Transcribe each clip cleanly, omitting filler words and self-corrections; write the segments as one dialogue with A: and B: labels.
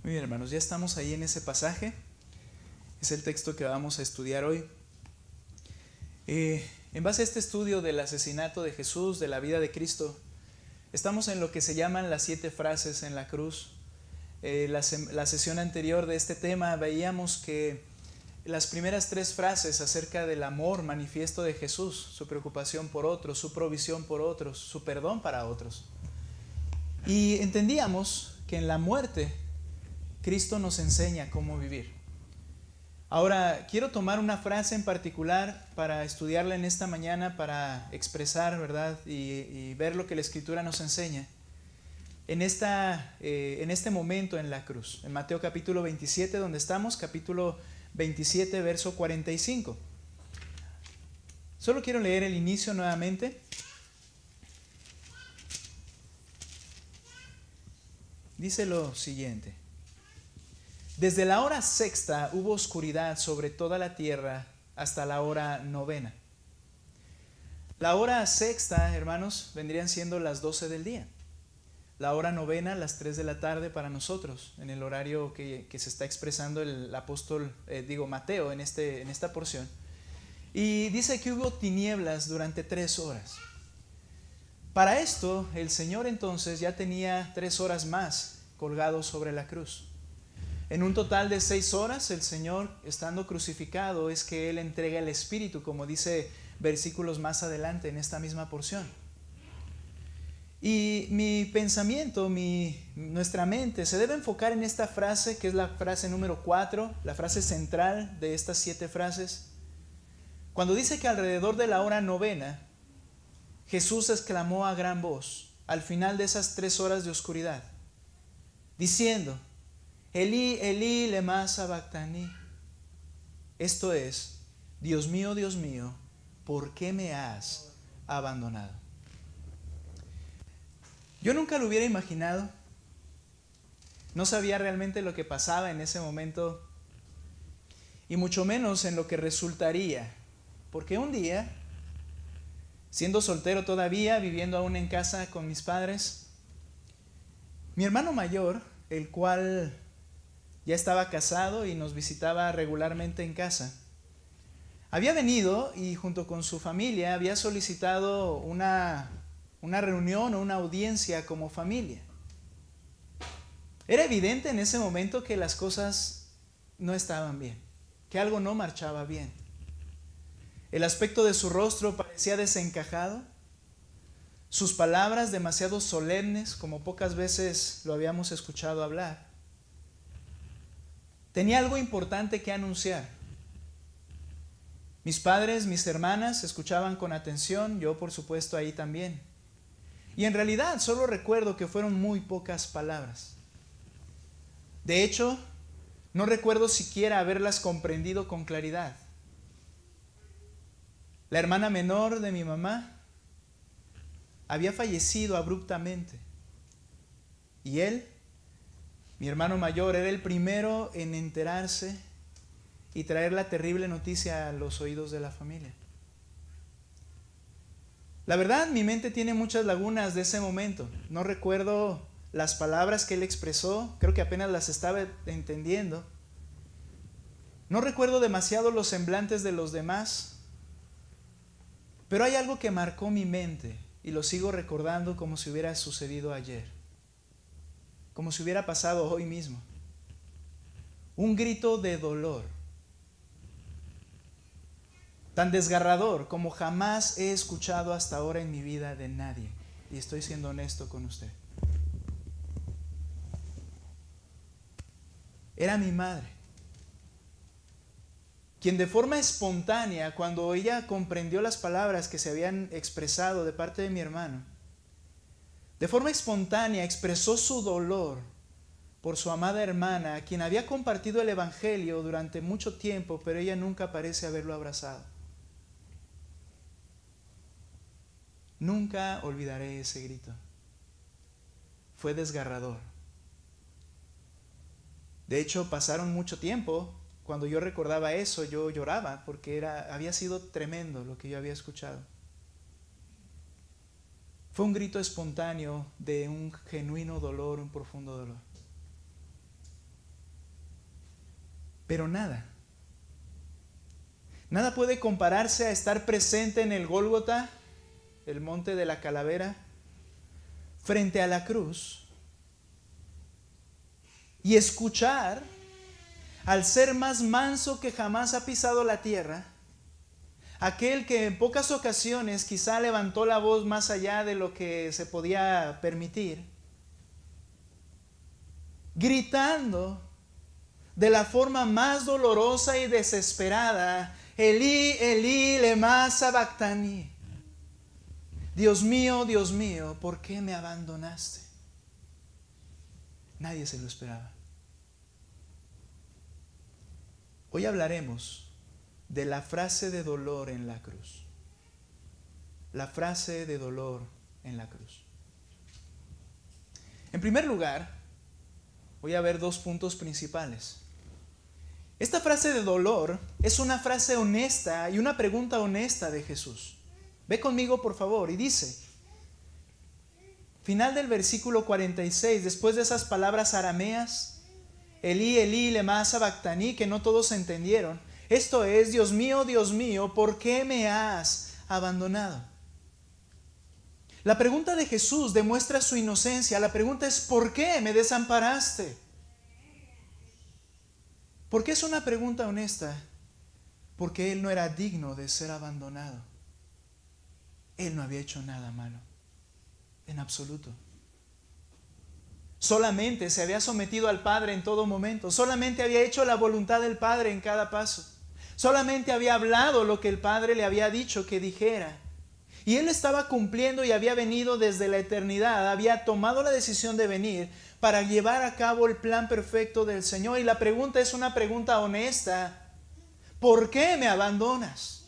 A: Muy bien, hermanos, ya estamos ahí en ese pasaje. Es el texto que vamos a estudiar hoy. En base a este estudio del asesinato de Jesús, de la vida de Cristo, estamos en lo que se llaman las 7 frases en la cruz. La sesión anterior de este tema veíamos que las primeras 3 frases acerca del amor manifiesto de Jesús, su preocupación por otros, su provisión por otros, su perdón para otros. Y entendíamos que en la muerte Cristo nos enseña cómo vivir. Ahora, quiero tomar una frase en particular para estudiarla en esta mañana, para expresar, ¿verdad? Y ver lo que la Escritura nos enseña en este momento en la cruz. En Mateo capítulo 27, donde estamos, capítulo 27, verso 45. Solo quiero leer el inicio nuevamente. Dice lo siguiente: desde la hora sexta hubo oscuridad sobre toda la tierra hasta la hora novena. La hora sexta, hermanos, vendrían siendo las 12 del día. La hora novena, las 3 de la tarde para nosotros, en el horario que se está expresando el apóstol, Mateo, en esta porción. Y dice que hubo tinieblas durante 3 horas. Para esto, el Señor entonces ya tenía 3 horas más colgado sobre la cruz. En un total de 6 horas, el Señor, estando crucificado, es que Él entrega el Espíritu, como dice versículos más adelante en esta misma porción. Y mi pensamiento, nuestra mente se debe enfocar en esta frase, que es la frase número 4, la frase central de estas 7 frases. Cuando dice que alrededor de la hora novena, Jesús exclamó a gran voz, al final de esas 3 horas de oscuridad, diciendo: Elí, Elí, lema sabactani. Esto es: Dios mío, ¿por qué me has abandonado? Yo nunca lo hubiera imaginado. No sabía realmente lo que pasaba en ese momento, y mucho menos en lo que resultaría. Porque un día, siendo soltero todavía, viviendo aún en casa con mis padres, mi hermano mayor, el cual ya estaba casado y nos visitaba regularmente en casa, había venido y junto con su familia había solicitado una reunión o una audiencia como familia. Era evidente en ese momento que las cosas no estaban bien, que algo no marchaba bien. El aspecto de su rostro parecía desencajado, sus palabras demasiado solemnes, como pocas veces lo habíamos escuchado hablar. Tenía algo importante que anunciar. Mis padres, mis hermanas escuchaban con atención, yo por supuesto ahí también. Y en realidad solo recuerdo que fueron muy pocas palabras. De hecho, no recuerdo siquiera haberlas comprendido con claridad. La hermana menor de mi mamá había fallecido abruptamente. Y él, mi hermano mayor, era el primero en enterarse y traer la terrible noticia a los oídos de la familia. La verdad, mi mente tiene muchas lagunas de ese momento. No recuerdo las palabras que él expresó, creo que apenas las estaba entendiendo. No recuerdo demasiado los semblantes de los demás, pero hay algo que marcó mi mente y lo sigo recordando como si hubiera sucedido ayer, como si hubiera pasado hoy mismo. Un grito de dolor, tan desgarrador como jamás he escuchado hasta ahora en mi vida de nadie. Y estoy siendo honesto con usted. Era mi madre, quien de forma espontánea, cuando ella comprendió las palabras que se habían expresado de parte de mi hermano, de forma espontánea expresó su dolor por su amada hermana, a quien había compartido el Evangelio durante mucho tiempo, pero ella nunca parece haberlo abrazado. Nunca olvidaré ese grito. Fue desgarrador. De hecho, pasaron mucho tiempo. Cuando yo recordaba eso, yo lloraba porque había sido tremendo lo que yo había escuchado. Fue un grito espontáneo de un genuino dolor, un profundo dolor. Pero nada puede compararse a estar presente en el Gólgota, el monte de la calavera, frente a la cruz, y escuchar al ser más manso que jamás ha pisado la tierra, aquel que en pocas ocasiones quizá levantó la voz más allá de lo que se podía permitir, gritando de la forma más dolorosa y desesperada: Elí, Elí, lema sabactani. Dios mío, ¿por qué me abandonaste? Nadie se lo esperaba. Hoy hablaremos de la frase de dolor en la cruz. La frase de dolor en la cruz. En primer lugar, voy a ver dos puntos principales. Esta frase de dolor es una frase honesta y una pregunta honesta de Jesús. Ve conmigo, por favor, y dice, final del versículo 46, después de esas palabras arameas, Elí, Elí, lema sabactani, que no todos entendieron. Esto es: Dios mío, ¿por qué me has abandonado? La pregunta de Jesús demuestra su inocencia. La pregunta es: ¿por qué me desamparaste? ¿Por qué es una pregunta honesta? Porque Él no era digno de ser abandonado. Él no había hecho nada malo, en absoluto. Solamente se había sometido al Padre en todo momento. Solamente había hecho la voluntad del Padre en cada paso. Solamente había hablado lo que el Padre le había dicho que dijera. Y Él estaba cumpliendo y había venido desde la eternidad. Había tomado la decisión de venir para llevar a cabo el plan perfecto del Señor. Y la pregunta es una pregunta honesta: ¿por qué me abandonas?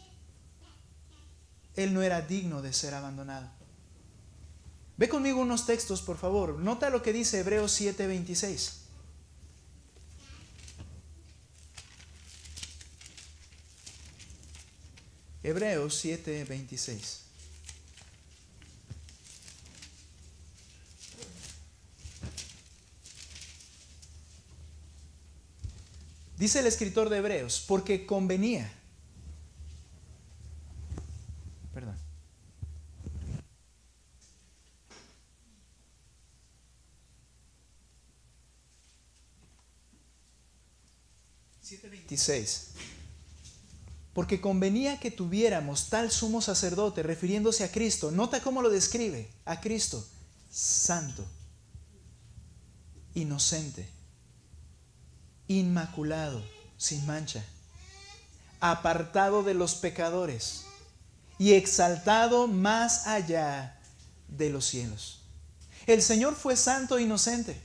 A: Él no era digno de ser abandonado. Ve conmigo unos textos, por favor. Nota lo que dice Hebreos 7:26. Hebreos 7:26. Dice el escritor de Hebreos: porque convenía. Perdón. Porque convenía que tuviéramos tal sumo sacerdote, refiriéndose a Cristo. Nota cómo lo describe: a Cristo, santo, inocente, inmaculado, sin mancha, apartado de los pecadores y exaltado más allá de los cielos. El Señor fue santo e inocente.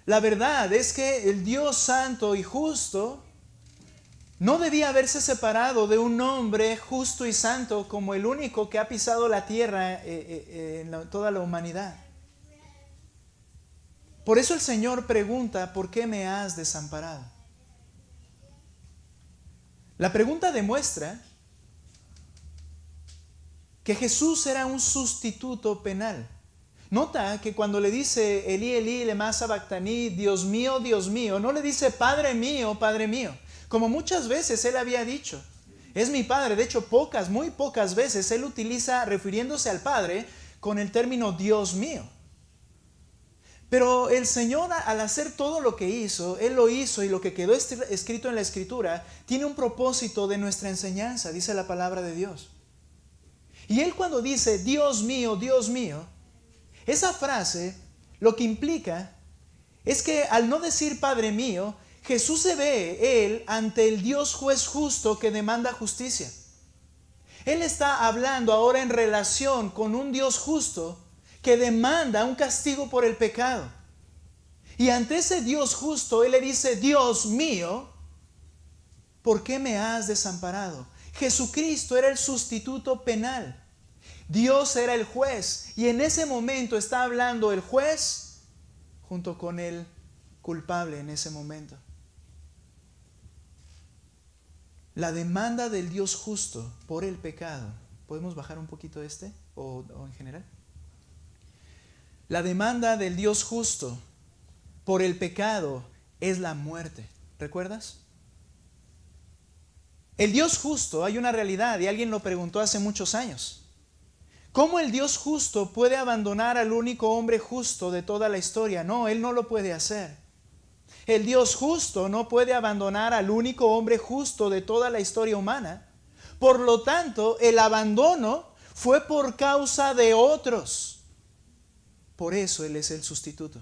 A: La verdad es que el Dios santo y justo no debía haberse separado de un hombre justo y santo como el único que ha pisado la tierra en toda la humanidad. Por eso el Señor pregunta: ¿por qué me has desamparado? La pregunta demuestra que Jesús era un sustituto penal. Nota que cuando le dice Elí, Elí, lema sabactani, Dios mío, no le dice Padre mío, como muchas veces Él había dicho. Es mi Padre. De hecho, muy pocas veces Él utiliza, refiriéndose al Padre, con el término Dios mío. Pero el Señor, al hacer todo lo que hizo, Él lo hizo, y lo que quedó escrito en la Escritura tiene un propósito de nuestra enseñanza, dice la palabra de Dios. Y Él, cuando dice Dios mío, esa frase lo que implica es que al no decir Padre mío, Jesús se ve Él ante el Dios juez justo que demanda justicia. Él está hablando ahora en relación con un Dios justo que demanda un castigo por el pecado. Y ante ese Dios justo, Él le dice: Dios mío, ¿por qué me has desamparado? Jesucristo era el sustituto penal. Dios era el juez, y en ese momento está hablando el juez junto con el culpable en ese momento. La demanda del Dios justo por el pecado. ¿Podemos bajar un poquito o en general? La demanda del Dios justo por el pecado es la muerte. ¿Recuerdas? El Dios justo, hay una realidad y alguien lo preguntó hace muchos años. ¿Cómo el Dios justo puede abandonar al único hombre justo de toda la historia? No, Él no lo puede hacer. El Dios justo no puede abandonar al único hombre justo de toda la historia humana. Por lo tanto, el abandono fue por causa de otros. Por eso Él es el sustituto.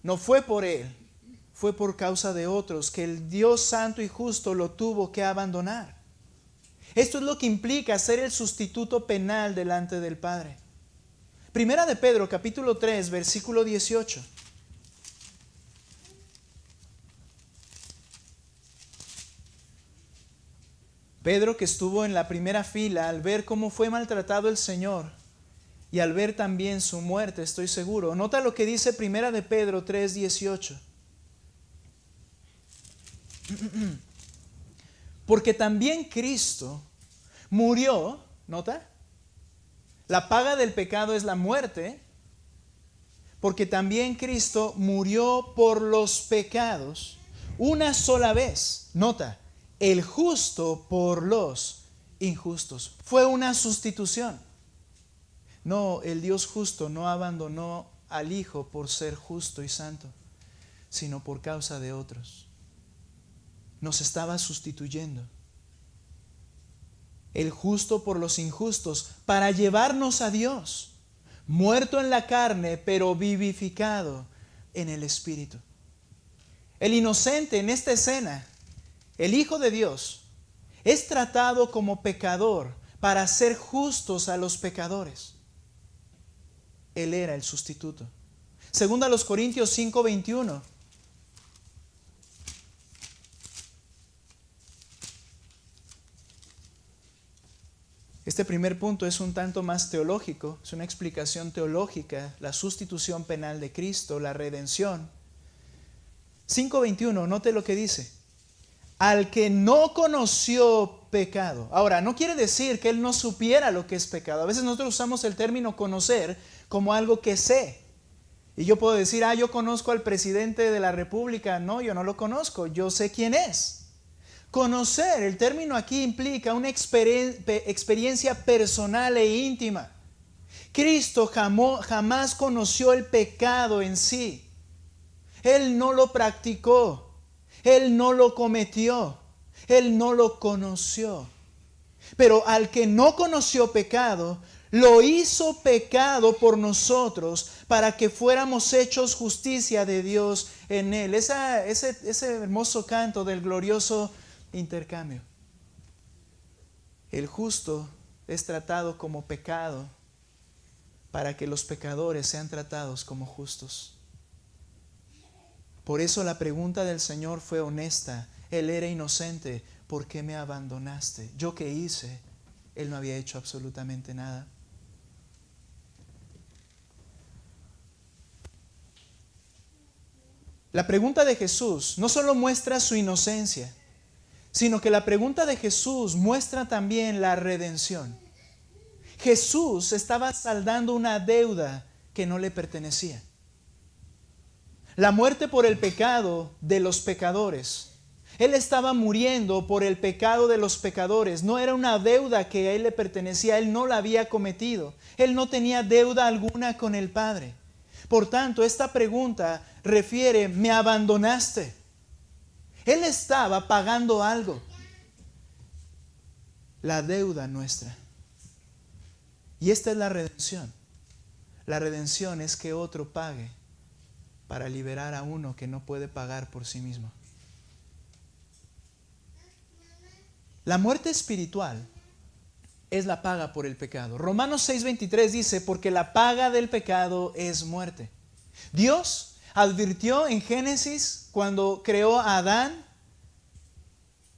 A: No fue por Él, fue por causa de otros que el Dios santo y justo lo tuvo que abandonar. Esto es lo que implica ser el sustituto penal delante del Padre. Primera de Pedro, capítulo 3, versículo 18. Pedro, que estuvo en la primera fila, al ver cómo fue maltratado el Señor y al ver también su muerte, estoy seguro. Nota lo que dice Primera de Pedro 3, 18. Porque también Cristo murió, ¿nota? La paga del pecado es la muerte, porque también Cristo murió por los pecados una sola vez, nota, el justo por los injustos. Fue una sustitución. No, el Dios justo no abandonó al Hijo por ser justo y santo, sino por causa de otros. Nos estaba sustituyendo. El justo por los injustos, para llevarnos a Dios, muerto en la carne, pero vivificado en el Espíritu. El inocente en esta escena, el Hijo de Dios, es tratado como pecador para hacer justos a los pecadores. Él era el sustituto. Segunda a los Corintios 5:21. Este primer punto es un tanto más teológico, es una explicación teológica, la sustitución penal de Cristo, la redención. 5:21, note lo que dice. Al que no conoció pecado. Ahora, no quiere decir que él no supiera lo que es pecado. A veces nosotros usamos el término conocer como algo que sé. Y yo puedo decir, yo conozco al presidente de la República. No, yo no lo conozco, yo sé quién es. Conocer, el término aquí implica una experiencia personal e íntima. Cristo jamás conoció el pecado en sí. Él no lo practicó. Él no lo cometió. Él no lo conoció. Pero al que no conoció pecado, lo hizo pecado por nosotros para que fuéramos hechos justicia de Dios en Él. Ese hermoso canto del glorioso intercambio. El justo es tratado como pecado para que los pecadores sean tratados como justos. Por eso la pregunta del Señor fue honesta. Él era inocente. ¿Por qué me abandonaste? ¿Yo qué hice? Él no había hecho absolutamente nada. La pregunta de Jesús no solo muestra su inocencia, sino que la pregunta de Jesús muestra también la redención. Jesús estaba saldando una deuda que no le pertenecía. La muerte por el pecado de los pecadores. Él estaba muriendo por el pecado de los pecadores. No era una deuda que a él le pertenecía. Él no la había cometido. Él no tenía deuda alguna con el Padre. Por tanto, esta pregunta refiere, ¿me abandonaste? Él estaba pagando algo. La deuda nuestra. Y esta es la redención. La redención es que otro pague para liberar a uno que no puede pagar por sí mismo. La muerte espiritual es la paga por el pecado. Romanos 6:23 dice, porque la paga del pecado es muerte. Dios advirtió en Génesis cuando creó a Adán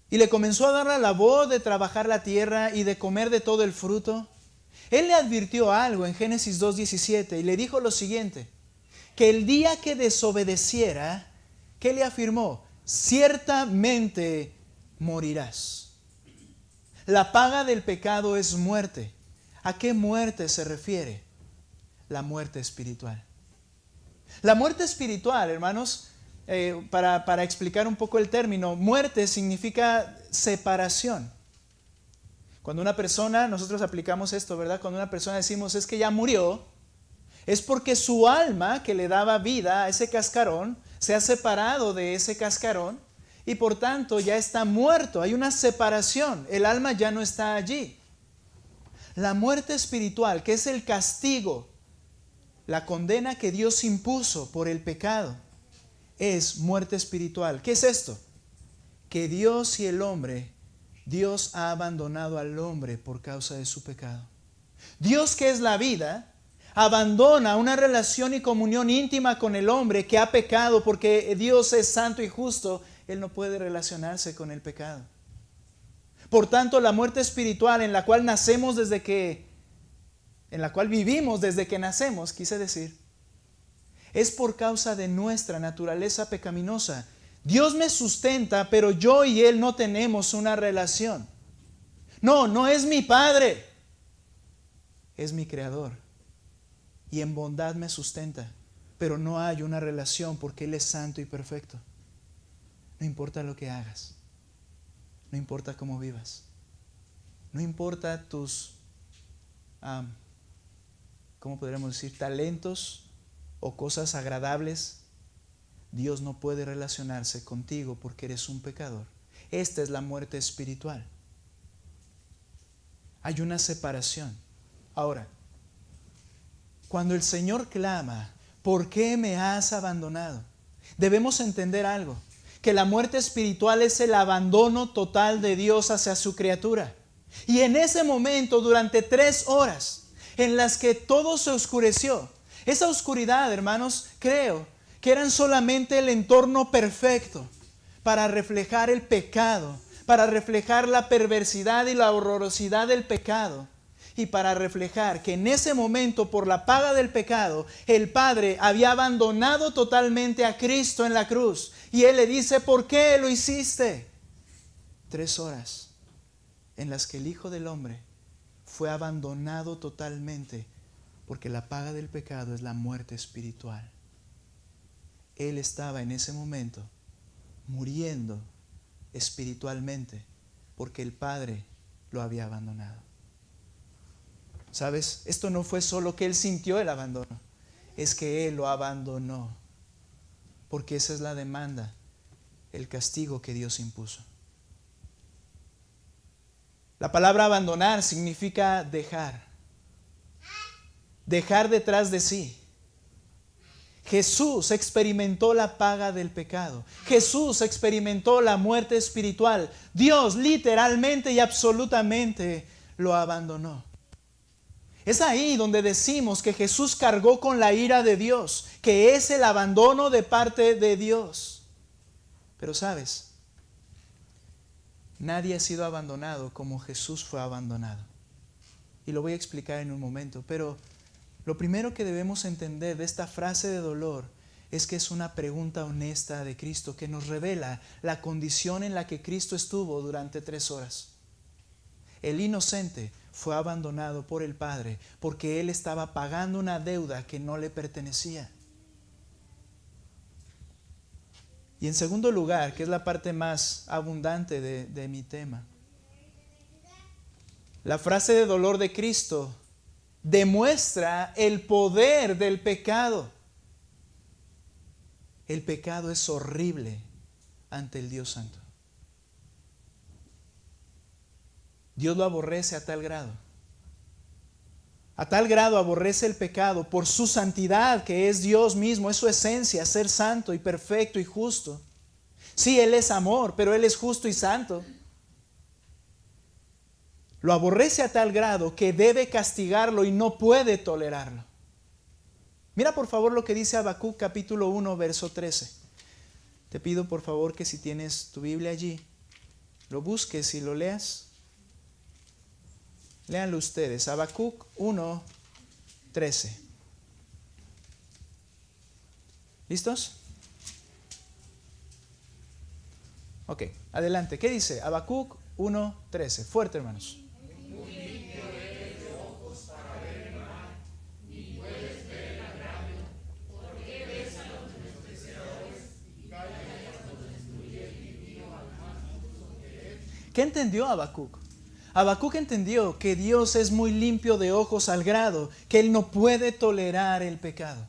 A: y le comenzó a dar la labor de trabajar la tierra y de comer de todo el fruto. Él le advirtió algo en Génesis 2:17 y le dijo lo siguiente, que el día que desobedeciera, ¿qué le afirmó? Ciertamente morirás. La paga del pecado es muerte. ¿A qué muerte se refiere? La muerte espiritual. La muerte espiritual, hermanos, para explicar un poco el término, muerte significa separación. Cuando una persona, nosotros aplicamos esto, ¿verdad? Cuando una persona decimos es que ya murió, es porque su alma que le daba vida a ese cascarón se ha separado de ese cascarón y por tanto ya está muerto. Hay una separación, el alma ya no está allí. La muerte espiritual, que es el castigo, la condena que Dios impuso por el pecado, es muerte espiritual. ¿Qué es esto? Que Dios y el hombre, Dios ha abandonado al hombre por causa de su pecado. Dios, que es la vida, abandona una relación y comunión íntima con el hombre que ha pecado porque Dios es santo y justo. Él no puede relacionarse con el pecado. Por tanto, la muerte espiritual en la cual nacemos en la cual vivimos desde que nacemos, quise decir, es por causa de nuestra naturaleza pecaminosa. Dios me sustenta, pero yo y Él no tenemos una relación. No es mi Padre, es mi Creador. Y en bondad me sustenta, pero no hay una relación porque Él es santo y perfecto. No importa lo que hagas, no importa cómo vivas, no importa tus, ¿cómo podríamos decir? Talentos o cosas agradables. Dios no puede relacionarse contigo porque eres un pecador. Esta es la muerte espiritual. Hay una separación. Ahora, cuando el Señor clama, ¿por qué me has abandonado? Debemos entender algo, que la muerte espiritual es el abandono total de Dios hacia su criatura. Y en ese momento, durante 3 horas, en las que todo se oscureció, esa oscuridad, hermanos, creo que eran solamente el entorno perfecto para reflejar el pecado, para reflejar la perversidad y la horrorosidad del pecado, y para reflejar que en ese momento, por la paga del pecado, el Padre había abandonado totalmente a Cristo en la cruz. Y Él le dice, ¿por qué lo hiciste? 3 horas en las que el Hijo del Hombre fue abandonado totalmente, porque la paga del pecado es la muerte espiritual. Él estaba en ese momento muriendo espiritualmente porque el Padre lo había abandonado. ¿Sabes? Esto no fue solo que Él sintió el abandono, es que Él lo abandonó, porque esa es la demanda, el castigo que Dios impuso. La palabra abandonar significa dejar detrás de sí. Jesús experimentó la paga del pecado. Jesús experimentó la muerte espiritual. Dios literalmente y absolutamente lo abandonó. Es ahí donde decimos que Jesús cargó con la ira de Dios, que es el abandono de parte de Dios. Pero sabes, nadie ha sido abandonado como Jesús fue abandonado. Y lo voy a explicar en un momento, pero lo primero que debemos entender de esta frase de dolor es que es una pregunta honesta de Cristo que nos revela la condición en la que Cristo estuvo durante 3 horas. El inocente fue abandonado por el Padre porque Él estaba pagando una deuda que no le pertenecía. Y en segundo lugar, que es la parte más abundante de mi tema, la frase de dolor de Cristo demuestra el poder del pecado. El pecado es horrible ante el Dios Santo. Dios lo aborrece a tal grado. A tal grado aborrece el pecado por su santidad, que es Dios mismo, es su esencia, ser santo y perfecto y justo. Sí, Él es amor, pero Él es justo y santo. Lo aborrece a tal grado que debe castigarlo y no puede tolerarlo. Mira por favor lo que dice Habacuc capítulo 1, verso 13. Te pido por favor que si tienes tu Biblia allí, lo busques y lo leas. Léanlo ustedes. Habacuc 1, 13. ¿Listos? Ok, adelante. ¿Qué dice? Habacuc 1, 13. Fuerte, hermanos. ¿Qué entendió Habacuc? Habacuc entendió que Dios es muy limpio de ojos al grado que Él no puede tolerar el pecado.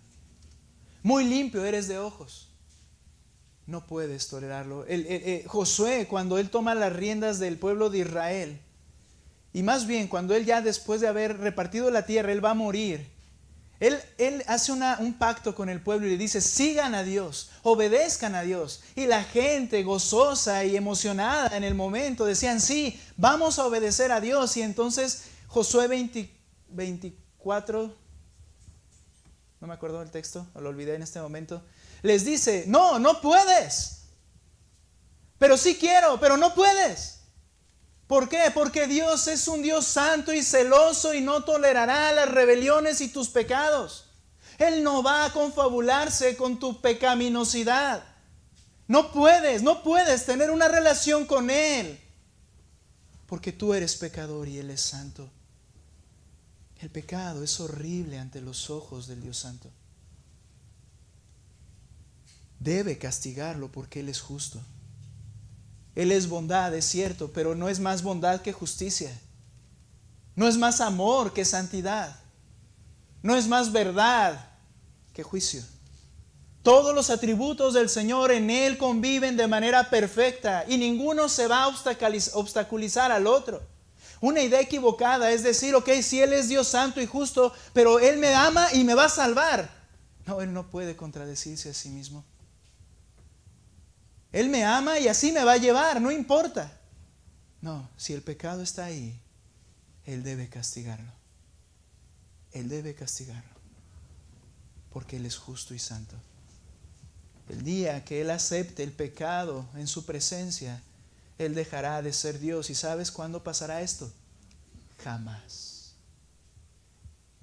A: Muy limpio eres de ojos. No puedes tolerarlo. Josué, cuando él toma las riendas del pueblo de Israel, y más bien cuando él ya después de haber repartido la tierra, él va a morir. Él hace un pacto con el pueblo y le dice: sigan a Dios, obedezcan a Dios. Y la gente gozosa y emocionada en el momento decían: sí, vamos a obedecer a Dios. Y entonces Josué 24, no me acuerdo del texto, lo olvidé en este momento, les dice: no, no puedes. Pero sí quiero, pero no puedes. ¿Por qué? Porque Dios es un Dios santo y celoso y no tolerará las rebeliones y tus pecados. Él no va a confabularse con tu pecaminosidad. No puedes tener una relación con Él, porque tú eres pecador y Él es santo. El pecado es horrible ante los ojos del Dios santo. Debe castigarlo porque Él es justo. Él es bondad, es cierto, pero no es más bondad que justicia. No es más amor que santidad. No es más verdad que juicio. Todos los atributos del Señor en Él conviven de manera perfecta y ninguno se va a obstaculizar al otro. Una idea equivocada es decir: ok, si Él es Dios santo y justo, pero Él me ama y me va a salvar. No, Él no puede contradecirse a sí mismo. Él me ama y así me va a llevar, no importa. No, si el pecado está ahí, Él debe castigarlo. Él debe castigarlo, porque Él es justo y santo. El día que Él acepte el pecado en su presencia, Él dejará de ser Dios. ¿Y sabes cuándo pasará esto? Jamás.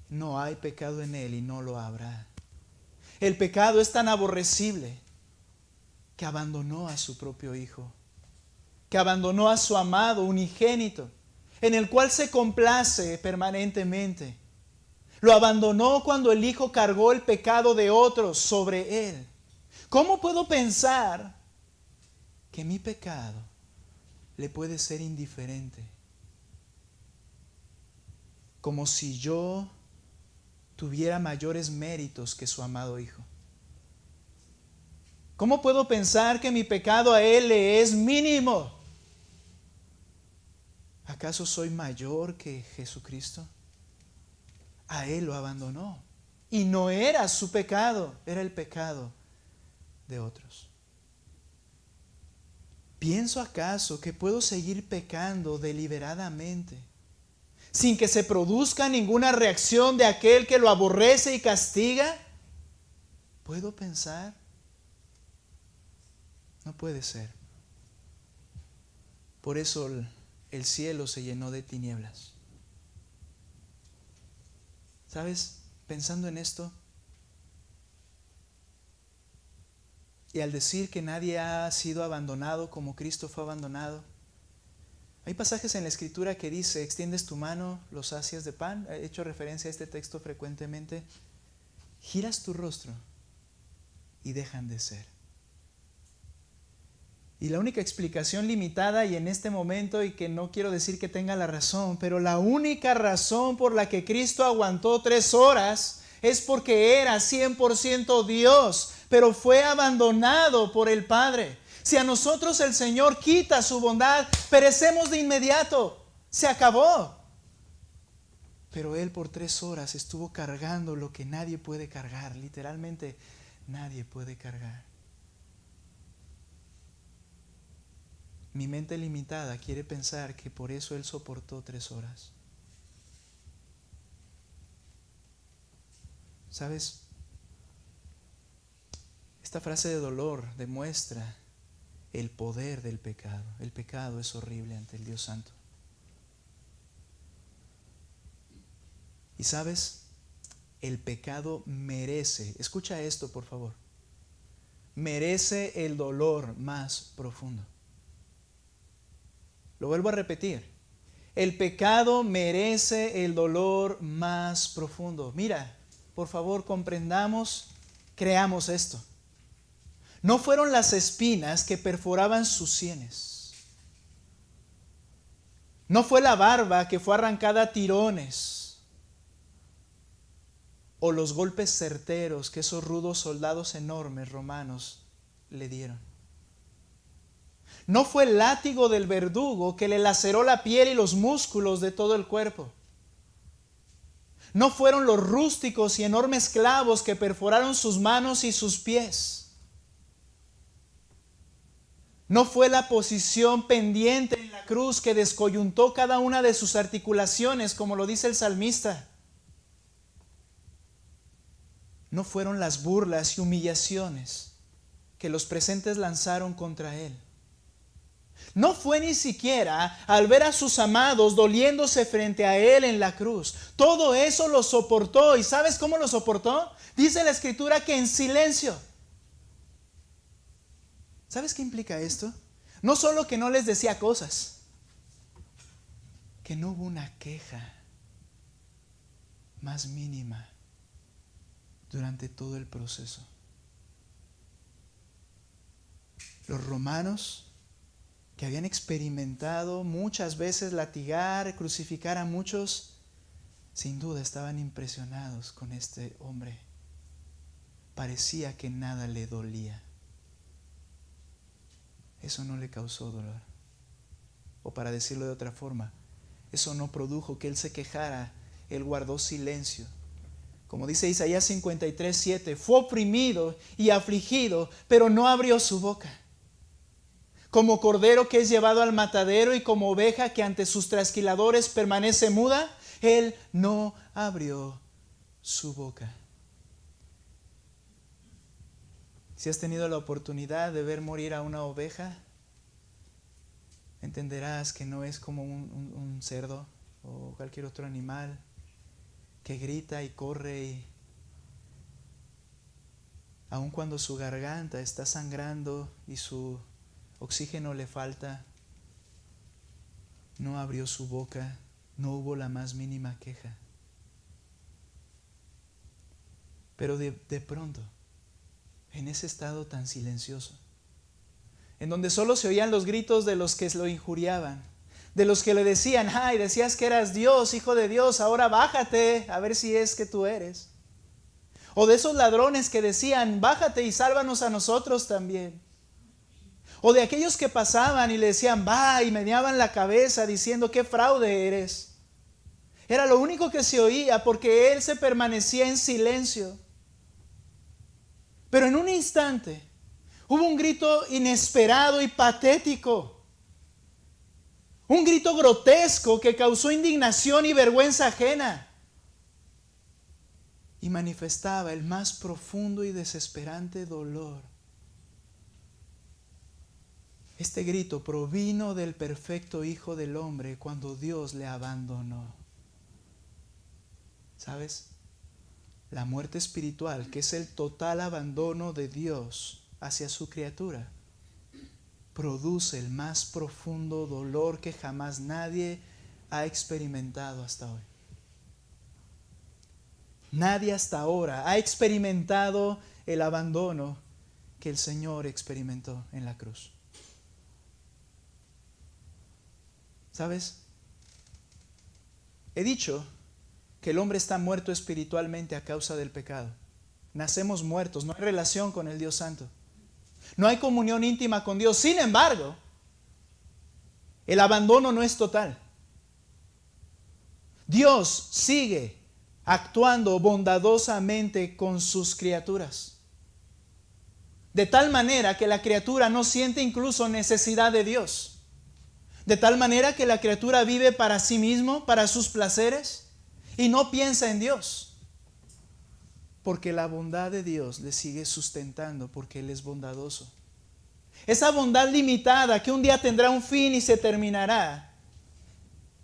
A: No hay pecado en Él y no lo habrá. El pecado es tan aborrecible que abandonó a su propio Hijo, que abandonó a su amado unigénito, en el cual se complace permanentemente. Lo abandonó cuando el Hijo cargó el pecado de otros sobre Él. ¿Cómo puedo pensar que mi pecado le puede ser indiferente? Como si yo tuviera mayores méritos que su amado Hijo. ¿Cómo puedo pensar que mi pecado a Él le es mínimo? ¿Acaso soy mayor que Jesucristo? A Él lo abandonó. Y no era su pecado, era el pecado de otros. ¿Pienso acaso que puedo seguir pecando deliberadamente sin que se produzca ninguna reacción de aquel que lo aborrece y castiga? ¿Puedo pensar? No puede ser. Por eso el cielo se llenó de tinieblas. ¿Sabes? Pensando en esto, y al decir que nadie ha sido abandonado como Cristo fue abandonado, hay pasajes en la Escritura que dice: extiendes tu mano, los sacias de pan. He hecho referencia a este texto frecuentemente. Giras tu rostro y dejan de ser. Y la única explicación limitada, y en este momento, y que no quiero decir que tenga la razón, pero la única razón por la que Cristo aguantó 3 horas es porque era 100% Dios, pero fue abandonado por el Padre. Si a nosotros el Señor quita su bondad, perecemos de inmediato. Se acabó. Pero Él por 3 horas estuvo cargando lo que nadie puede cargar. Literalmente, nadie puede cargar. Mi mente limitada quiere pensar que por eso Él soportó 3 horas. ¿Sabes? Esta frase de dolor demuestra el poder del pecado. El pecado es horrible ante el Dios Santo. Y ¿sabes? El pecado merece, escucha esto por favor, merece el dolor más profundo. Lo vuelvo a repetir. El pecado merece el dolor más profundo. Mira, por favor, comprendamos, creamos esto. No fueron las espinas que perforaban sus sienes. No fue la barba que fue arrancada a tirones, o los golpes certeros que esos rudos soldados enormes romanos le dieron. No fue el látigo del verdugo que le laceró la piel y los músculos de todo el cuerpo. No fueron los rústicos y enormes clavos que perforaron sus manos y sus pies. No fue la posición pendiente en la cruz que descoyuntó cada una de sus articulaciones, como lo dice el salmista. No fueron las burlas y humillaciones que los presentes lanzaron contra él. No fue ni siquiera al ver a sus amados doliéndose frente a él en la cruz. Todo eso lo soportó. ¿Y sabes cómo lo soportó? Dice la Escritura que en silencio. ¿Sabes qué implica esto? No solo que no les decía cosas, que no hubo una queja más mínima durante todo el proceso. Los romanos, que habían experimentado muchas veces latigar, crucificar a muchos, sin duda estaban impresionados con este hombre. Parecía que nada le dolía. Eso no le causó dolor. O para decirlo de otra forma, eso no produjo que él se quejara. Él guardó silencio. Como dice Isaías 53:7, fue oprimido y afligido, pero no abrió su boca. Como cordero que es llevado al matadero y como oveja que ante sus trasquiladores permanece muda, él no abrió su boca. Si has tenido la oportunidad de ver morir a una oveja, entenderás que no es como un cerdo o cualquier otro animal que grita y corre y aun cuando su garganta está sangrando y su oxígeno le falta, no abrió su boca, no hubo la más mínima queja. Pero de pronto, en ese estado tan silencioso, en donde solo se oían los gritos de los que lo injuriaban, de los que le decían, ay, decías que eras Dios, hijo de Dios, ahora bájate a ver si es que tú eres. O de esos ladrones que decían, bájate y sálvanos a nosotros también. O de aquellos que pasaban y le decían, va, y meneaban la cabeza diciendo, qué fraude eres. Era lo único que se oía porque él se permanecía en silencio. Pero en un instante hubo un grito inesperado y patético. Un grito grotesco que causó indignación y vergüenza ajena. Y manifestaba el más profundo y desesperante dolor. Este grito provino del perfecto Hijo del Hombre cuando Dios le abandonó. ¿Sabes? La muerte espiritual, que es el total abandono de Dios hacia su criatura, produce el más profundo dolor que jamás nadie ha experimentado hasta hoy. Nadie hasta ahora ha experimentado el abandono que el Señor experimentó en la cruz. ¿Sabes? He dicho que el hombre está muerto espiritualmente a causa del pecado. Nacemos muertos, no hay relación con el Dios Santo. No hay comunión íntima con Dios. Sin embargo, el abandono no es total. Dios sigue actuando bondadosamente con sus criaturas. De tal manera que la criatura no siente incluso necesidad de Dios. De tal manera que la criatura vive para sí mismo, para sus placeres, y no piensa en Dios. Porque la bondad de Dios le sigue sustentando, porque Él es bondadoso. Esa bondad limitada que un día tendrá un fin y se terminará,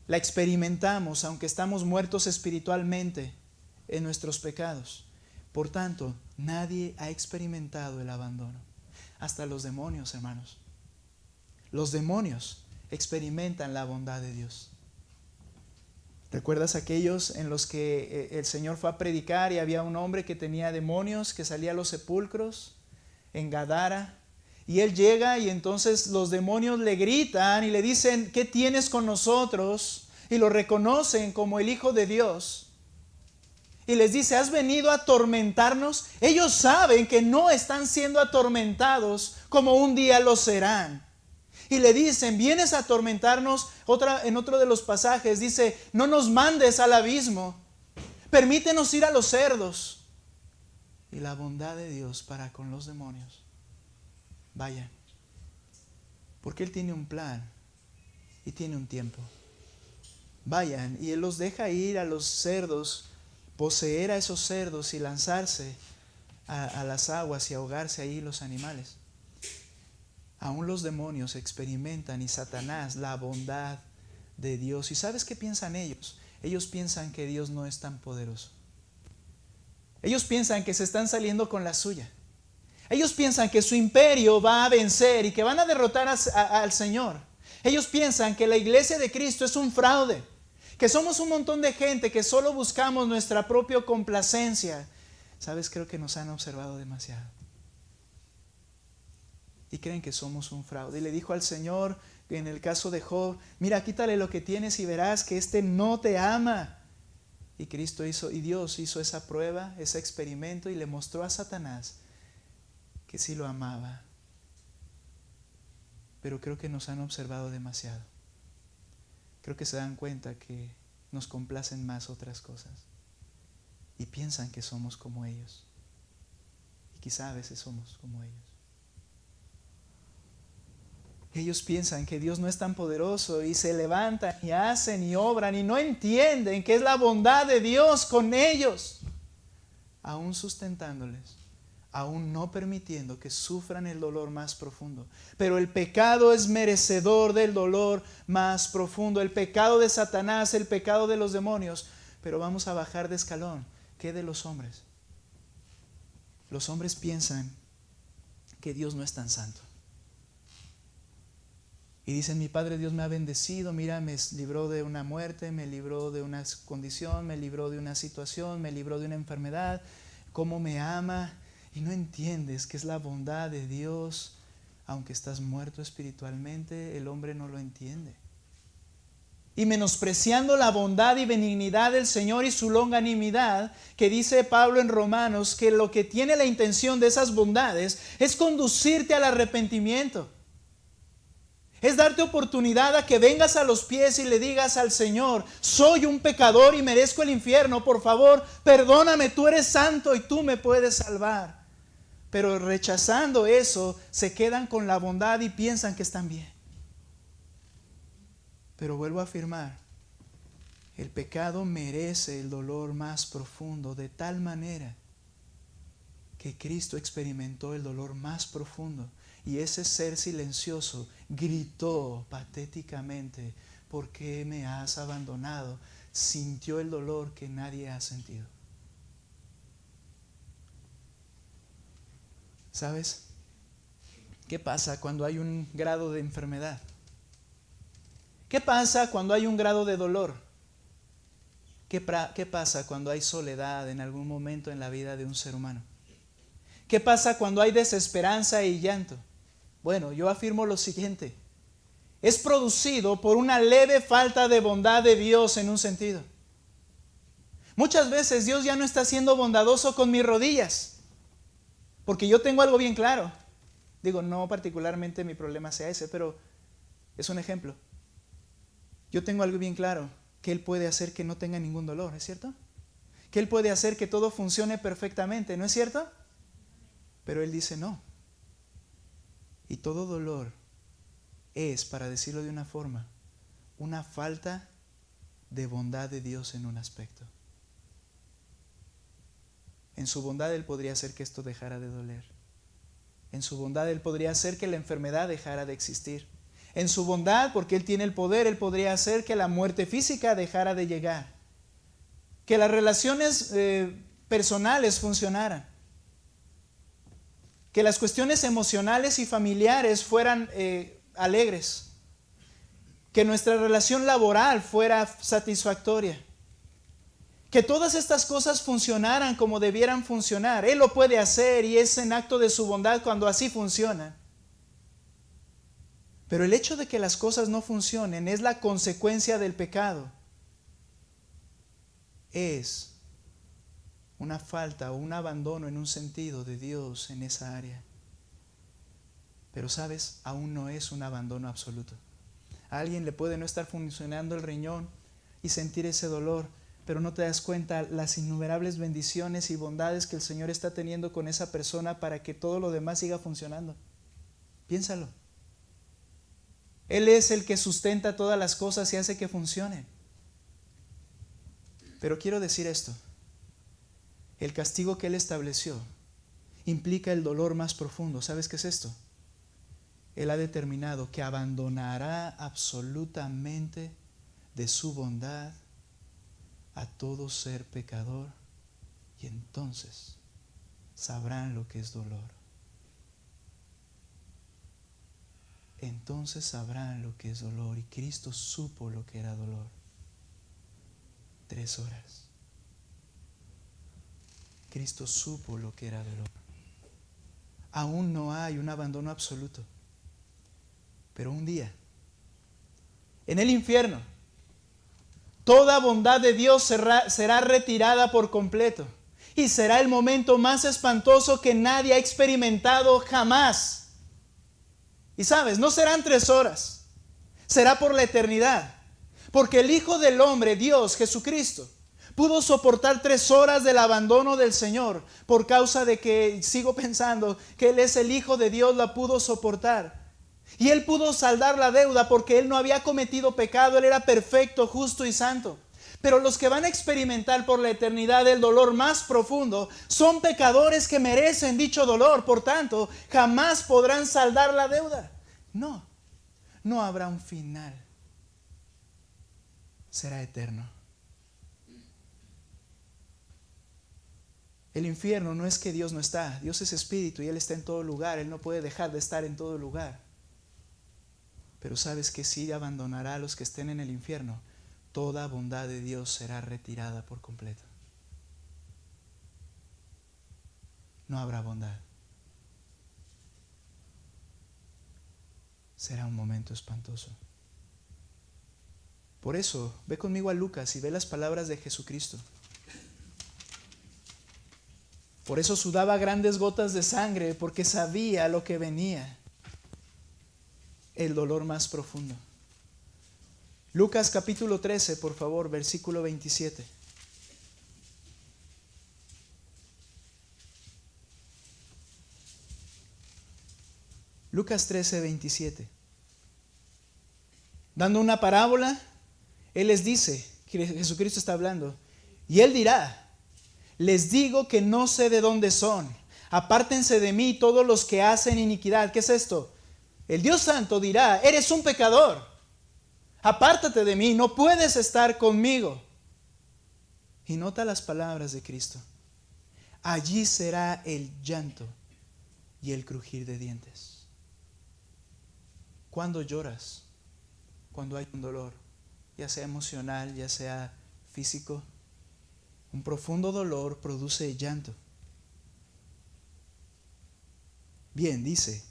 A: la experimentamos aunque estamos muertos espiritualmente en nuestros pecados. Por tanto, nadie ha experimentado el abandono. Hasta los demonios, hermanos. Los demonios experimentan la bondad de Dios. ¿Recuerdas aquellos en los que el Señor fue a predicar y había un hombre que tenía demonios que salía a los sepulcros en Gadara Y él llega y entonces los demonios le gritan y le dicen, ¿qué tienes con nosotros? Y lo reconocen como el Hijo de Dios. Y les dice, ¿has venido a atormentarnos? Ellos saben que no están siendo atormentados como un día lo serán. Y le dicen, ¿vienes a atormentarnos? En otro de los pasajes dice, no nos mandes al abismo, permítenos ir a los cerdos. Y la bondad de Dios para con los demonios. Vayan, porque Él tiene un plan y tiene un tiempo. Vayan, y Él los deja ir a los cerdos, poseer a esos cerdos y lanzarse a las aguas y ahogarse ahí los animales. Aún los demonios experimentan y Satanás la bondad de Dios. ¿Y sabes qué piensan ellos? Ellos piensan que Dios no es tan poderoso. Ellos piensan que se están saliendo con la suya. Ellos piensan que su imperio va a vencer y que van a derrotar al Señor. Ellos piensan que la iglesia de Cristo es un fraude, que somos un montón de gente que solo buscamos nuestra propia complacencia. ¿Sabes? Creo que nos han observado demasiado. Y creen que somos un fraude. Y le dijo al Señor, en el caso de Job, mira, quítale lo que tienes y verás que este no te ama. Y Dios hizo esa prueba, ese experimento, y le mostró a Satanás que sí lo amaba. Pero creo que nos han observado demasiado. Creo que se dan cuenta que nos complacen más otras cosas. Y piensan que somos como ellos. Y quizá a veces somos como ellos. Ellos piensan que Dios no es tan poderoso y se levantan y hacen y obran y no entienden que es la bondad de Dios con ellos, aún sustentándoles, aún no permitiendo que sufran el dolor más profundo. Pero el pecado es merecedor del dolor más profundo, el pecado de Satanás, el pecado de los demonios. Pero vamos a bajar de escalón. ¿Qué de los hombres? Los hombres piensan que Dios no es tan santo. Y dicen, mi Padre Dios me ha bendecido, mira, me libró de una muerte, me libró de una condición, me libró de una situación, me libró de una enfermedad, cómo me ama. Y no entiendes que es la bondad de Dios, aunque estás muerto espiritualmente, el hombre no lo entiende. Y menospreciando la bondad y benignidad del Señor y su longanimidad, que dice Pablo en Romanos, que lo que tiene la intención de esas bondades es conducirte al arrepentimiento. Es darte oportunidad a que vengas a los pies y le digas al Señor, soy un pecador y merezco el infierno, por favor, perdóname, tú eres santo y tú me puedes salvar. Pero rechazando eso, se quedan con la bondad y piensan que están bien. Pero vuelvo a afirmar, el pecado merece el dolor más profundo, de tal manera que Cristo experimentó el dolor más profundo. Y ese ser silencioso gritó patéticamente, ¿por qué me has abandonado? Sintió el dolor que nadie ha sentido. ¿Sabes? ¿Qué pasa cuando hay un grado de enfermedad? ¿Qué pasa cuando hay un grado de dolor? ¿Qué pasa cuando hay soledad en algún momento en la vida de un ser humano? ¿Qué pasa cuando hay desesperanza y llanto? Bueno, yo afirmo lo siguiente. Es producido por una leve falta de bondad de Dios en un sentido. Muchas veces Dios ya no está siendo bondadoso con mis rodillas, porque yo tengo algo bien claro. Digo, no particularmente mi problema sea ese, pero es un ejemplo. Yo tengo algo bien claro, que Él puede hacer que no tenga ningún dolor, ¿es cierto? Que Él puede hacer que todo funcione perfectamente, ¿no es cierto? Pero Él dice no. Y todo dolor es, para decirlo de una forma, una falta de bondad de Dios en un aspecto. En su bondad Él podría hacer que esto dejara de doler. En su bondad Él podría hacer que la enfermedad dejara de existir. En su bondad, porque Él tiene el poder, Él podría hacer que la muerte física dejara de llegar. Que las relaciones personales funcionaran. Que las cuestiones emocionales y familiares fueran alegres. Que nuestra relación laboral fuera satisfactoria. Que todas estas cosas funcionaran como debieran funcionar. Él lo puede hacer y es en acto de su bondad cuando así funciona. Pero el hecho de que las cosas no funcionen es la consecuencia del pecado. Es una falta o un abandono en un sentido de Dios en esa área. Pero sabes, aún no es un abandono absoluto. A alguien le puede no estar funcionando el riñón y sentir ese dolor, pero no te das cuenta las innumerables bendiciones y bondades que el Señor está teniendo con esa persona para que todo lo demás siga funcionando. Piénsalo. Él es el que sustenta todas las cosas y hace que funcionen. Pero quiero decir esto. El castigo que Él estableció implica el dolor más profundo. ¿Sabes qué es esto? Él ha determinado que abandonará absolutamente de su bondad a todo ser pecador, y entonces sabrán lo que es dolor. Entonces sabrán lo que es dolor, y Cristo supo lo que era dolor. 3 horas. Cristo supo lo que era dolor. Aún no hay un abandono absoluto. Pero un día, en el infierno, toda bondad de Dios será retirada por completo. Y será el momento más espantoso que nadie ha experimentado jamás. Y sabes, no serán 3 horas. Será por la eternidad. Porque el Hijo del Hombre, Dios, Jesucristo, pudo soportar 3 horas del abandono del Señor por causa de que, sigo pensando, que Él es el Hijo de Dios, la pudo soportar. Y Él pudo saldar la deuda porque Él no había cometido pecado, Él era perfecto, justo y santo. Pero los que van a experimentar por la eternidad el dolor más profundo son pecadores que merecen dicho dolor. Por tanto, jamás podrán saldar la deuda. No habrá un final. Será eterno. El infierno no es que Dios no está. Dios es espíritu y Él está en todo lugar. Él no puede dejar de estar en todo lugar. Pero sabes que sí abandonará a los que estén en el infierno. Toda bondad de Dios será retirada por completo. No habrá bondad. Será un momento espantoso. Por eso, ve conmigo a Lucas y ve las palabras de Jesucristo. Por eso sudaba grandes gotas de sangre, porque sabía lo que venía. El dolor más profundo. Lucas capítulo 13, por favor, versículo 27. Lucas 13, 27. Dando una parábola, Él les dice, que Jesucristo está hablando, y Él dirá: les digo que no sé de dónde son. Apártense de mí todos los que hacen iniquidad. ¿Qué es esto? El Dios Santo dirá: eres un pecador. Apártate de mí, no puedes estar conmigo. Y nota las palabras de Cristo. Allí será el llanto y el crujir de dientes. ¿Cuándo lloras? Cuando hay un dolor, ya sea emocional, ya sea físico. Un profundo dolor produce llanto. Bien, dice,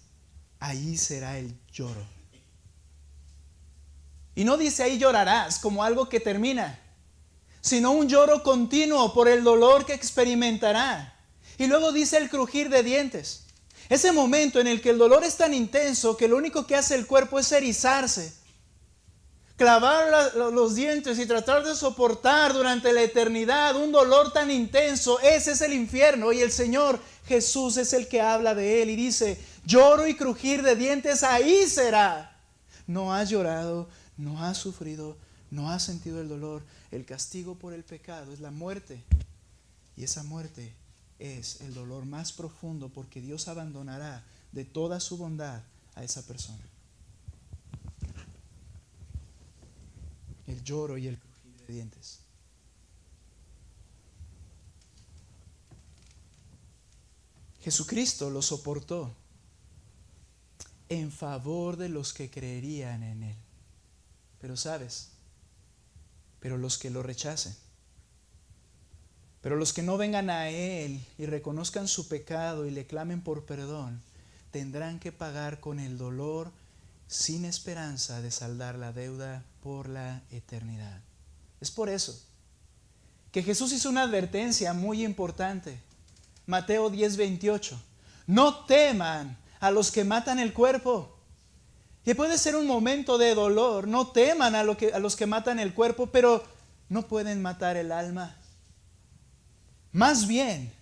A: ahí será el lloro. Y no dice ahí llorarás como algo que termina, sino un lloro continuo por el dolor que experimentará. Y luego dice el crujir de dientes. Ese momento en el que el dolor es tan intenso que lo único que hace el cuerpo es erizarse, clavar los dientes y tratar de soportar durante la eternidad un dolor tan intenso. Ese es el infierno, y el Señor Jesús es el que habla de él y dice: lloro y crujir de dientes, ahí será. No has llorado, no has sufrido, no has sentido el dolor. El castigo por el pecado es la muerte, y esa muerte es el dolor más profundo, porque Dios abandonará de toda su bondad a esa persona. El lloro y el crujir de dientes. Jesucristo lo soportó en favor de los que creerían en Él. Pero sabes, pero los que lo rechacen, pero los que no vengan a Él y reconozcan su pecado y le clamen por perdón, tendrán que pagar con el dolor sin esperanza de saldar la deuda por la eternidad. Es por eso que Jesús hizo una advertencia muy importante. Mateo 10:28. No teman a los que matan el cuerpo. Que puede ser un momento de dolor. No teman a los que matan el cuerpo, pero no pueden matar el alma. Más bien,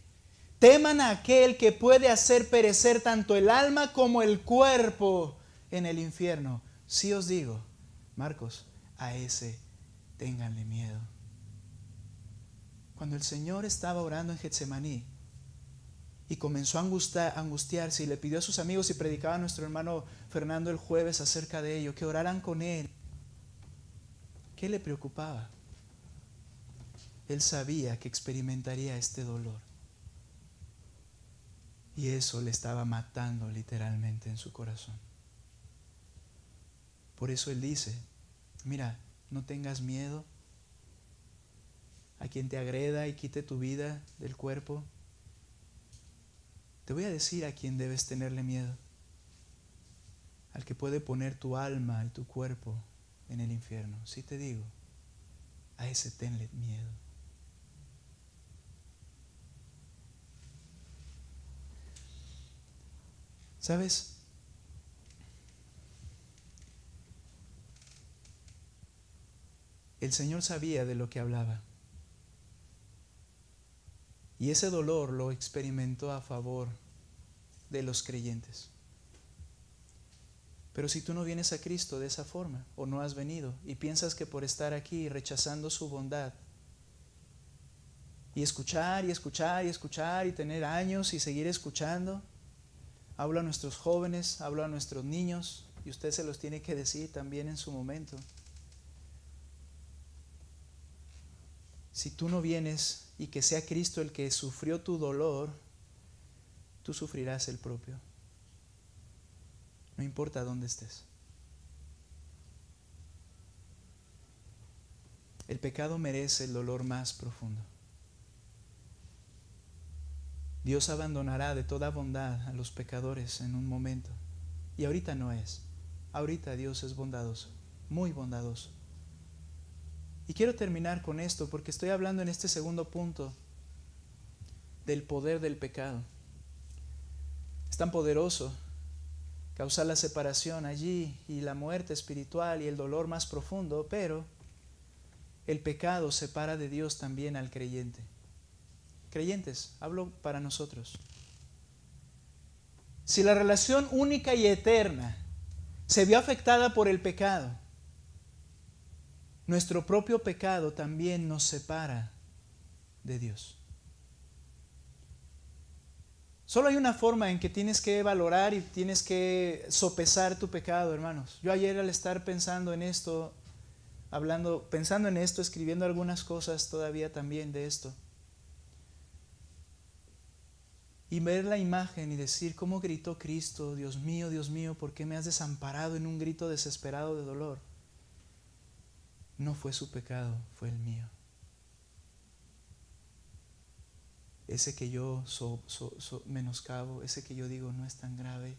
A: teman a aquel que puede hacer perecer tanto el alma como el cuerpo en el infierno. Sí os digo, Marcos, a ese ténganle miedo. Cuando el Señor estaba orando en Getsemaní y comenzó a angustiarse y le pidió a sus amigos, y predicaba a nuestro hermano Fernando el jueves acerca de ello, que oraran con él, ¿qué le preocupaba? Él sabía que experimentaría este dolor y eso le estaba matando literalmente en su corazón. Por eso él dice, mira, no tengas miedo a quien te agreda y quite tu vida del cuerpo. Te voy a decir a quién debes tenerle miedo. Al que puede poner tu alma y tu cuerpo en el infierno. Sí te digo, a ese tenle miedo. ¿Sabes? El Señor sabía de lo que hablaba. Y ese dolor lo experimentó a favor de los creyentes. Pero si tú no vienes a Cristo de esa forma, o no has venido, y piensas que por estar aquí rechazando su bondad, y escuchar y escuchar y escuchar y tener años y seguir escuchando, hablo a nuestros jóvenes, hablo a nuestros niños, y usted se los tiene que decir también en su momento. Si tú no vienes y que sea Cristo el que sufrió tu dolor, tú sufrirás el propio. No importa dónde estés. El pecado merece el dolor más profundo. Dios abandonará de toda bondad a los pecadores en un momento. Y ahorita no es. Ahorita Dios es bondadoso, muy bondadoso. Y quiero terminar con esto porque estoy hablando en este segundo punto del poder del pecado. Es tan poderoso causar la separación allí y la muerte espiritual y el dolor más profundo, pero el pecado separa de Dios también al creyente. Creyentes, hablo para nosotros. Si la relación única y eterna se vio afectada por el pecado, nuestro propio pecado también nos separa de Dios. Solo hay una forma en que tienes que valorar y tienes que sopesar tu pecado, hermanos. Yo ayer al estar pensando en esto, pensando en esto, escribiendo algunas cosas todavía también de esto, y ver la imagen y decir cómo gritó Cristo, Dios mío, ¿por qué me has desamparado?, en un grito desesperado de dolor. No fue su pecado, fue el mío. Ese que yo menoscabo, ese que yo digo no es tan grave,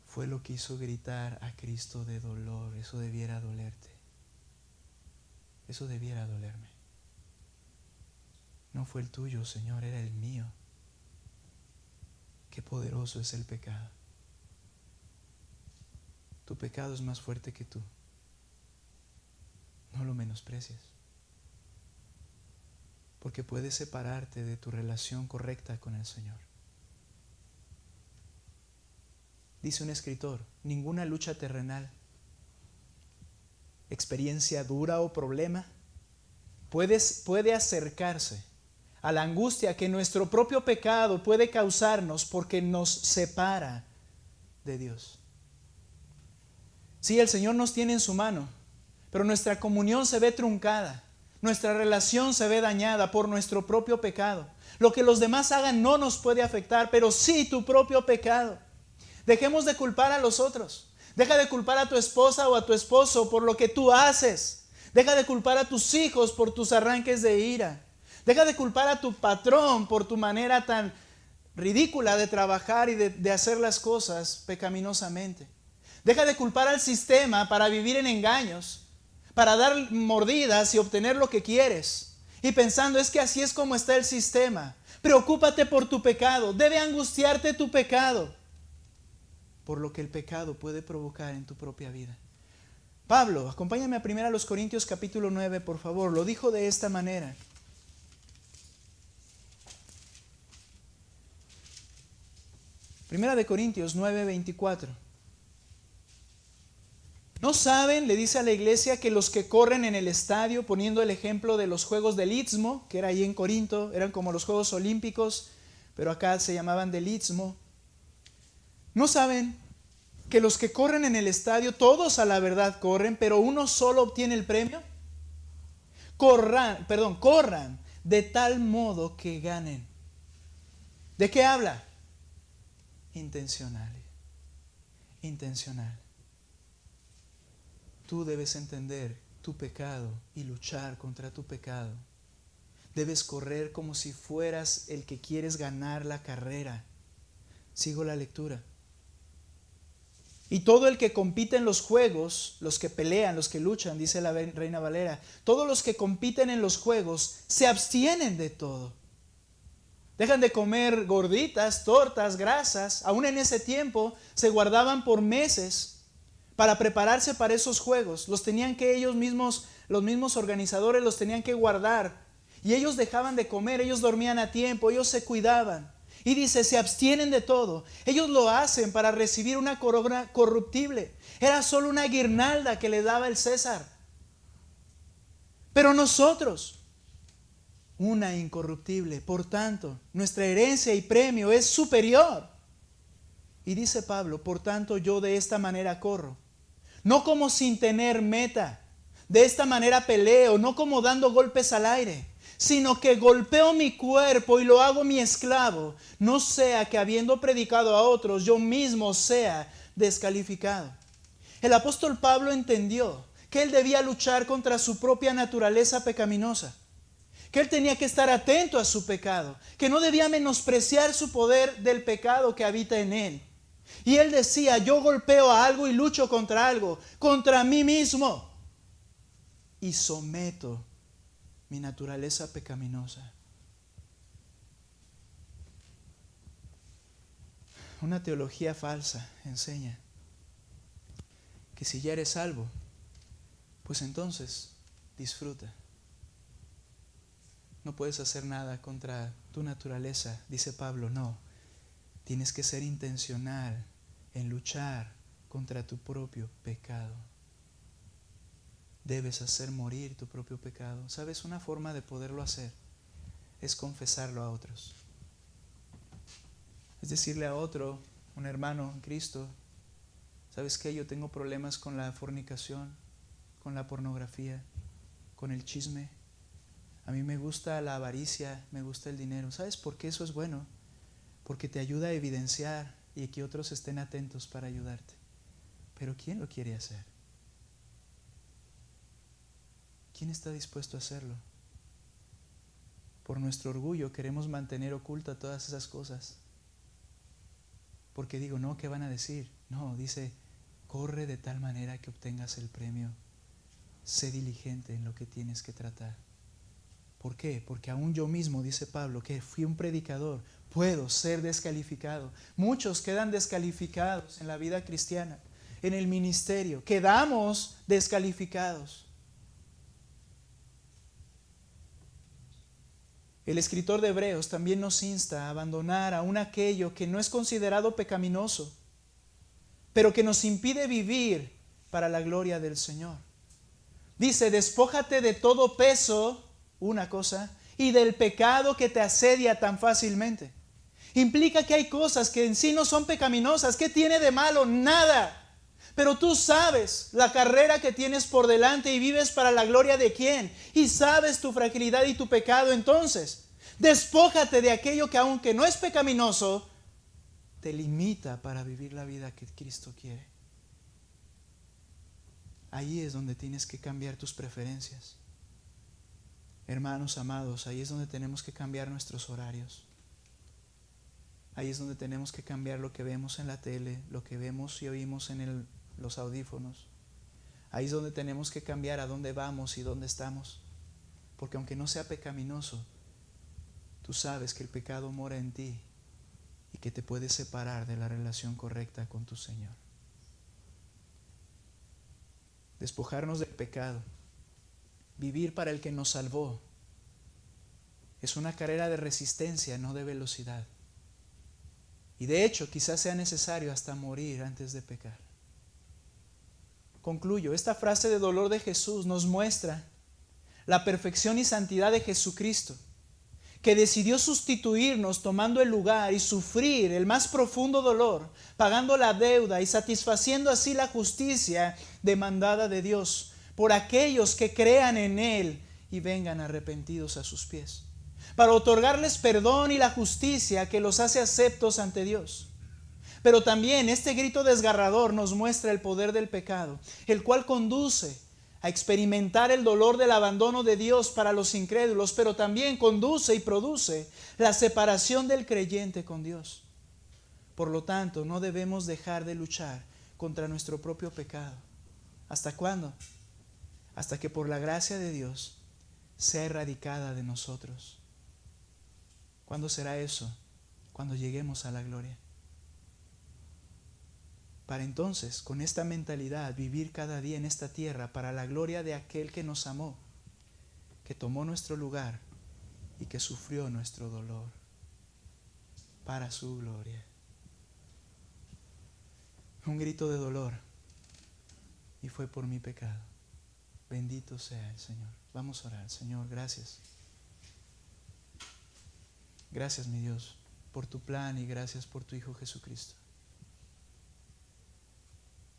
A: fue lo que hizo gritar a Cristo de dolor. Eso debiera dolerte. Eso debiera dolerme. No fue el tuyo, Señor, era el mío. Qué poderoso es el pecado. Tu pecado es más fuerte que tú. No lo menosprecies, porque puede separarte de tu relación correcta con el Señor. Dice un escritor, ninguna lucha terrenal, experiencia dura o problema puede acercarse a la angustia que nuestro propio pecado puede causarnos, porque nos separa de Dios. Sí, el Señor nos tiene en su mano, pero nuestra comunión se ve truncada, nuestra relación se ve dañada por nuestro propio pecado. Lo que los demás hagan no nos puede afectar, pero sí tu propio pecado. Dejemos de culpar a los otros. Deja de culpar a tu esposa o a tu esposo por lo que tú haces. Deja de culpar a tus hijos por tus arranques de ira. Deja de culpar a tu patrón por tu manera tan ridícula de trabajar y de hacer las cosas pecaminosamente. Deja de culpar al sistema para vivir en engaños, para dar mordidas y obtener lo que quieres. Y pensando, es que así es como está el sistema. Preocúpate por tu pecado. Debe angustiarte tu pecado, por lo que el pecado puede provocar en tu propia vida. Pablo, acompáñame a 1 Corintios capítulo 9, por favor. Lo dijo de esta manera. 1 Corintios 9, 24. ¿No saben, le dice a la iglesia, que los que corren en el estadio, poniendo el ejemplo de los Juegos del Istmo, que era ahí en Corinto, eran como los Juegos Olímpicos, pero acá se llamaban del Istmo? ¿No saben que los que corren en el estadio, todos a la verdad corren, pero uno solo obtiene el premio? Corran de tal modo que ganen. ¿De qué habla? Intencional. Tú debes entender tu pecado y luchar contra tu pecado. Debes correr como si fueras el que quieres ganar la carrera. Sigo la lectura. Y todo el que compite en los juegos, los que pelean, los que luchan, dice la Reina Valera, todos los que compiten en los juegos se abstienen de todo. Dejan de comer gorditas, tortas, grasas. Aún en ese tiempo se guardaban por meses para prepararse para esos juegos. Los tenían que ellos mismos, los mismos organizadores los tenían que guardar. Y ellos dejaban de comer, ellos dormían a tiempo, ellos se cuidaban. Y dice, se abstienen de todo. Ellos lo hacen para recibir una corona corruptible. Era solo una guirnalda que le daba el César. Pero nosotros, una incorruptible. Por tanto, nuestra herencia y premio es superior. Y dice Pablo, por tanto yo de esta manera corro. No como sin tener meta. De esta manera peleo, no como dando golpes al aire, sino que golpeo mi cuerpo y lo hago mi esclavo, no sea que habiendo predicado a otros, yo mismo sea descalificado. El apóstol Pablo entendió que él debía luchar contra su propia naturaleza pecaminosa, que él tenía que estar atento a su pecado, que no debía menospreciar su poder del pecado que habita en él. Y él decía, yo golpeo a algo y lucho contra algo, contra mí mismo, y someto mi naturaleza pecaminosa. Una teología falsa enseña que si ya eres salvo, pues entonces disfruta. No puedes hacer nada contra tu naturaleza, dice Pablo, no. Tienes que ser intencional en luchar contra tu propio pecado. Debes hacer morir tu propio pecado. ¿Sabes? Una forma de poderlo hacer es confesarlo a otros. Es decirle a otro, un hermano en Cristo, ¿sabes qué? Yo tengo problemas con la fornicación, con la pornografía, con el chisme. A mí me gusta la avaricia, me gusta el dinero. ¿Sabes por qué eso es bueno? Porque te ayuda a evidenciar y que otros estén atentos para ayudarte. Pero ¿quién lo quiere hacer? ¿Quién está dispuesto a hacerlo? Por nuestro orgullo queremos mantener oculta todas esas cosas. Porque digo, no, ¿qué van a decir? No, dice, corre de tal manera que obtengas el premio. Sé diligente en lo que tienes que tratar. ¿Por qué? Porque aún yo mismo, dice Pablo, que fui un predicador, puedo ser descalificado. Muchos quedan descalificados en la vida cristiana, en el ministerio. Quedamos descalificados. El escritor de Hebreos también nos insta a abandonar aún aquello que no es considerado pecaminoso, pero que nos impide vivir para la gloria del Señor. Dice, despójate de todo peso, una cosa, y del pecado que te asedia tan fácilmente. Implica que hay cosas que en sí no son pecaminosas. ¿Qué tiene de malo? Nada. Pero tú sabes la carrera que tienes por delante y vives para la gloria de quién. Y sabes tu fragilidad y tu pecado. Entonces, despójate de aquello que aunque no es pecaminoso, te limita para vivir la vida que Cristo quiere. Ahí es donde tienes que cambiar tus preferencias. Hermanos amados, ahí es donde tenemos que cambiar nuestros horarios. Ahí es donde tenemos que cambiar lo que vemos en la tele, lo que vemos y oímos en el los audífonos. Ahí es donde tenemos que cambiar a dónde vamos y dónde estamos. Porque aunque no sea pecaminoso, tú sabes que el pecado mora en ti y que te puede separar de la relación correcta con tu Señor. Despojarnos del pecado, vivir para el que nos salvó, es una carrera de resistencia, no de velocidad. Y de hecho, quizás sea necesario hasta morir antes de pecar. Concluyo, esta frase de dolor de Jesús nos muestra la perfección y santidad de Jesucristo, que decidió sustituirnos tomando el lugar y sufrir el más profundo dolor, pagando la deuda y satisfaciendo así la justicia demandada de Dios por aquellos que crean en Él y vengan arrepentidos a sus pies, para otorgarles perdón y la justicia que los hace aceptos ante Dios. Pero también este grito desgarrador nos muestra el poder del pecado, el cual conduce a experimentar el dolor del abandono de Dios para los incrédulos, pero también conduce y produce la separación del creyente con Dios. Por lo tanto, no debemos dejar de luchar contra nuestro propio pecado. ¿Hasta cuándo? Hasta que por la gracia de Dios sea erradicada de nosotros. ¿Cuándo será eso? Cuando lleguemos a la gloria. Para entonces, con esta mentalidad, vivir cada día en esta tierra para la gloria de aquel que nos amó, que tomó nuestro lugar y que sufrió nuestro dolor para su gloria. Un grito de dolor, y fue por mi pecado. Bendito sea el Señor. Vamos a orar. Señor, gracias. Gracias, mi Dios, por tu plan y gracias por tu Hijo Jesucristo.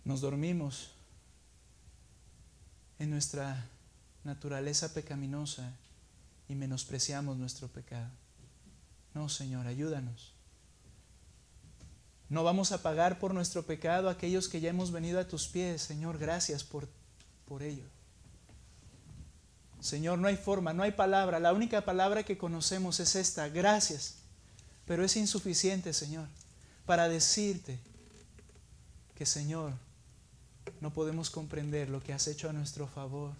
A: Nos dormimos en nuestra naturaleza pecaminosa y menospreciamos nuestro pecado. No, Señor, ayúdanos. No vamos a pagar por nuestro pecado a aquellos que ya hemos venido a tus pies. Señor, gracias por ello. Señor, no hay forma, no hay palabra. La única palabra que conocemos es esta, gracias. Pero es insuficiente, Señor, para decirte que, Señor, no podemos comprender lo que has hecho a nuestro favor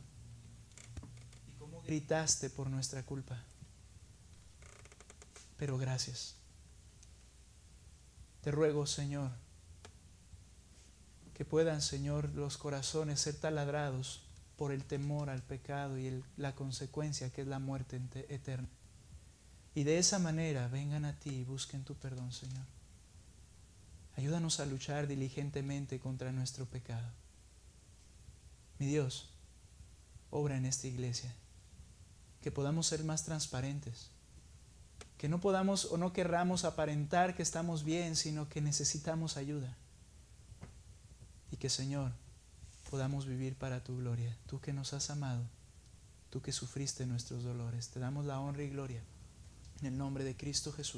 A: y cómo gritaste por nuestra culpa. Pero gracias. Te ruego, Señor, que puedan, Señor, los corazones ser taladrados por el temor al pecado y la consecuencia que es la muerte eterna. Y de esa manera vengan a ti y busquen tu perdón, Señor. Ayúdanos a luchar diligentemente contra nuestro pecado. Mi Dios, obra en esta iglesia, que podamos ser más transparentes, que no podamos o no querramos aparentar que estamos bien, sino que necesitamos ayuda. Y que, Señor, podamos vivir para tu gloria. Tú que nos has amado, tú que sufriste nuestros dolores, te damos la honra y gloria en el nombre de Cristo Jesús.